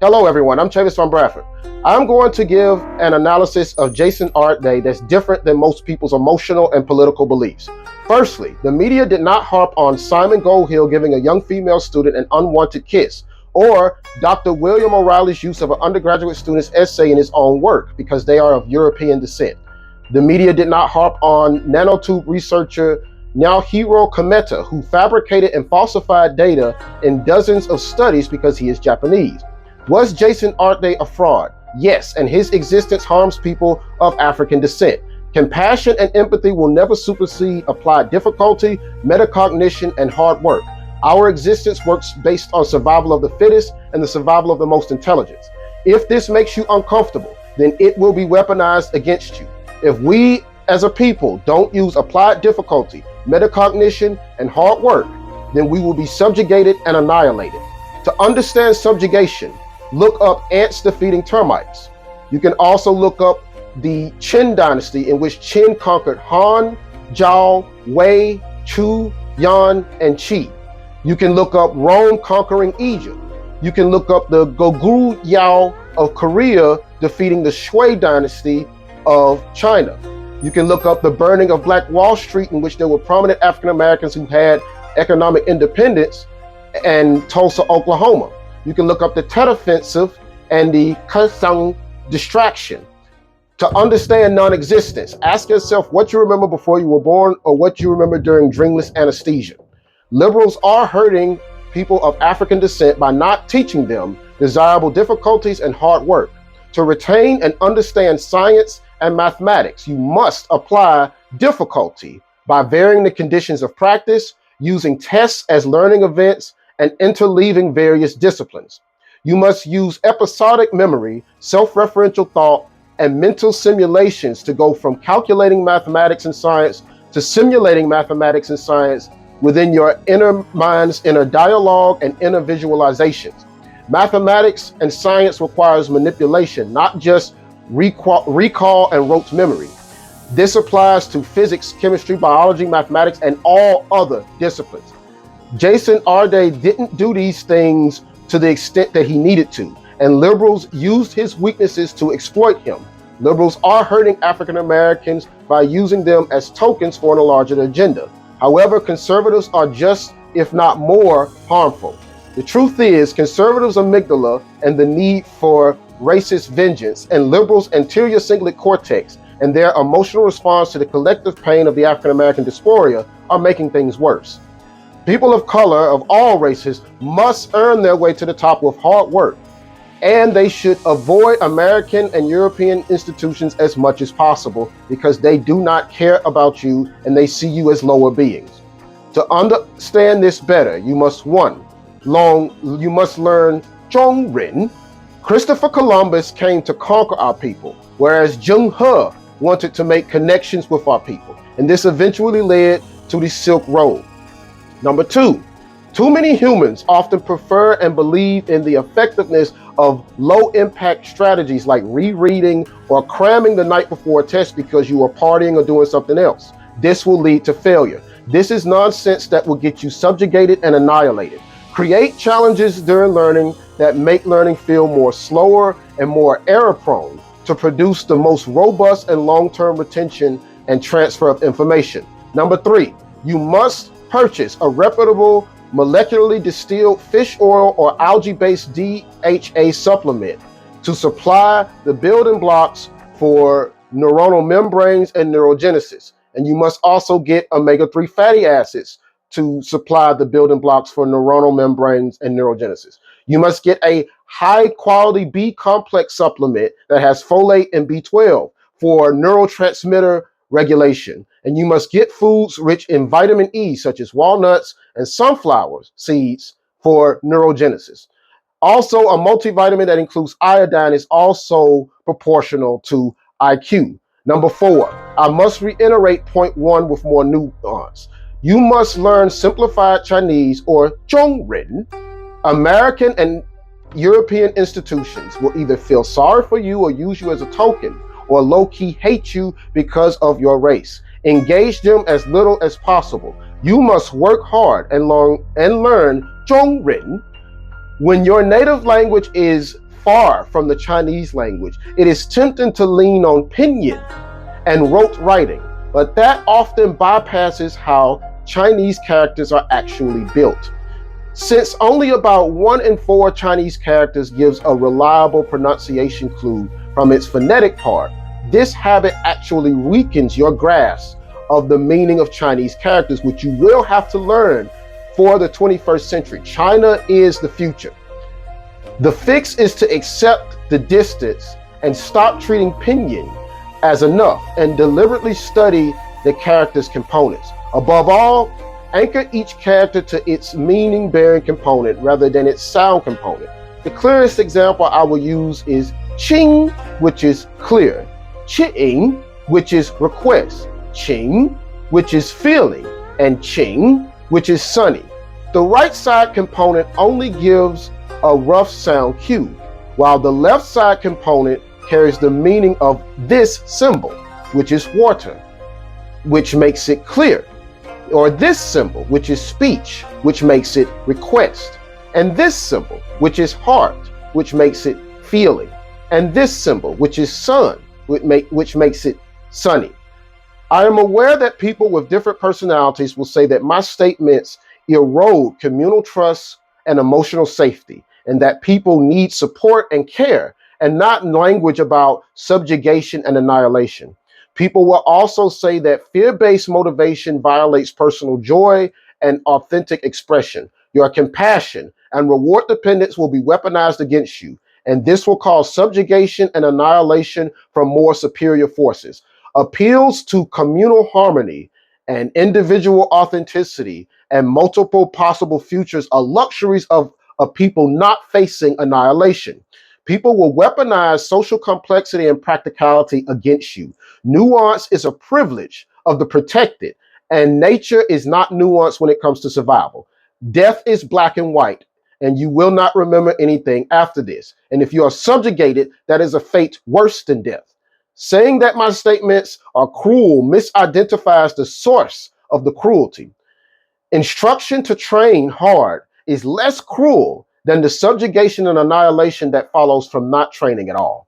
Hello everyone, I'm Travis from Bradford. I'm going to give an analysis of Jason Arday that's different than most people's emotional and political beliefs. Firstly, the media did not harp on Simon Goldhill giving a young female student an unwanted kiss, or Dr. William O'Reilly's use of an undergraduate student's essay in his own work because they are of European descent. The media did not harp on nanotube researcher Naohiro Kometa, who fabricated and falsified data in dozens of studies because he is Japanese. Was Jason Arday a fraud? Yes, and his existence harms people of African descent. Compassion and empathy will never supersede applied difficulty, metacognition, and hard work. Our existence works based on survival of the fittest and the survival of the most intelligent. If this makes you uncomfortable, then it will be weaponized against you. If we as a people don't use applied difficulty, metacognition, and hard work, then we will be subjugated and annihilated. To understand subjugation, look up ants defeating termites. You can also look up the Qin dynasty, in which Qin conquered Han, Zhao, Wei, Chu, Yan, and Qi. You can look up Rome conquering Egypt. You can look up the Goguryeo Yao of Korea defeating the Shui dynasty of China. You can look up the burning of Black Wall Street, in which there were prominent African Americans who had economic independence, and Tulsa, Oklahoma. You can look up the Tet Offensive and the Kasang distraction. To understand non-existence, ask yourself what you remember before you were born or what you remember during dreamless anesthesia. Liberals are hurting people of African descent by not teaching them desirable difficulties and hard work. To retain and understand science and mathematics, you must apply difficulty by varying the conditions of practice, using tests as learning events, and interleaving various disciplines. You must use episodic memory, self-referential thought, and mental simulations to go from calculating mathematics and science to simulating mathematics and science within your inner mind's inner dialogue and inner visualizations. Mathematics and science requires manipulation, not just recall and rote memory. This applies to physics, chemistry, biology, mathematics, and all other disciplines. Jason Arday didn't do these things to the extent that he needed to, and liberals used his weaknesses to exploit him. Liberals are hurting African Americans by using them as tokens for a larger agenda. However, conservatives are just, if not more, harmful. The truth is, conservatives' amygdala and the need for racist vengeance, and liberals' anterior cingulate cortex and their emotional response to the collective pain of the African American diaspora are making things worse. People of color of all races must earn their way to the top with hard work, and they should avoid American and European institutions as much as possible because they do not care about you and they see you as lower beings. To understand this better, you must learn Zhongren. Christopher Columbus came to conquer our people, whereas Zheng He wanted to make connections with our people, and this eventually led to the Silk Road. Number two, too many humans often prefer and believe in the effectiveness of low-impact strategies like rereading or cramming the night before a test because you are partying or doing something else. This will lead to failure. This is nonsense that will get you subjugated and annihilated. Create challenges during learning that make learning feel more slower and more error-prone to produce the most robust and long-term retention and transfer of information. Number three, you must purchase a reputable molecularly distilled fish oil or algae-based DHA supplement to supply the building blocks for neuronal membranes and neurogenesis. And you must also get omega-3 fatty acids to supply the building blocks for neuronal membranes and neurogenesis. You must get a high-quality B complex supplement that has folate and B12 for neurotransmitter regulation. And you must get foods rich in vitamin E, such as walnuts and sunflower seeds, for neurogenesis. Also, a multivitamin that includes iodine is also proportional to IQ. Number four, I must reiterate point one with more nuance. You must learn simplified Chinese, or Zhongren. American and European institutions will either feel sorry for you or use you as a token, or low-key hate you because of your race. Engage them as little as possible. You must work hard and learn Zhongren When your native language is far from the Chinese language, it is tempting to lean on pinyin and rote writing, but that often bypasses how Chinese characters are actually built. Since only about 1 in 4 Chinese characters gives a reliable pronunciation clue from its phonetic part, this habit actually weakens your grasp of the meaning of Chinese characters, which you will have to learn for the 21st century. China is the future. The fix is to accept the distance and stop treating pinyin as enough and deliberately study the character's components. Above all, anchor each character to its meaning-bearing component rather than its sound component. The clearest example I will use is Qing, which is clear, Qing, which is request, Qing, which is feeling, and Qing, which is sunny. The right side component only gives a rough sound cue, while the left side component carries the meaning of this symbol, which is water, which makes it clear, or this symbol, which is speech, which makes it request, and this symbol, which is heart, which makes it feeling, and this symbol, which is sun, which makes it sunny. I am aware that people with different personalities will say that my statements erode communal trust and emotional safety, and that people need support and care, and not language about subjugation and annihilation. People will also say that fear-based motivation violates personal joy and authentic expression. Your compassion and reward dependence will be weaponized against you, and this will cause subjugation and annihilation from more superior forces. Appeals to communal harmony and individual authenticity and multiple possible futures are luxuries of people not facing annihilation. People will weaponize social complexity and practicality against you. Nuance is a privilege of the protected, and nature is not nuanced when it comes to survival. Death is black and white, and you will not remember anything after this. And if you are subjugated, that is a fate worse than death. Saying that my statements are cruel misidentifies the source of the cruelty. Instruction to train hard is less cruel than the subjugation and annihilation that follows from not training at all.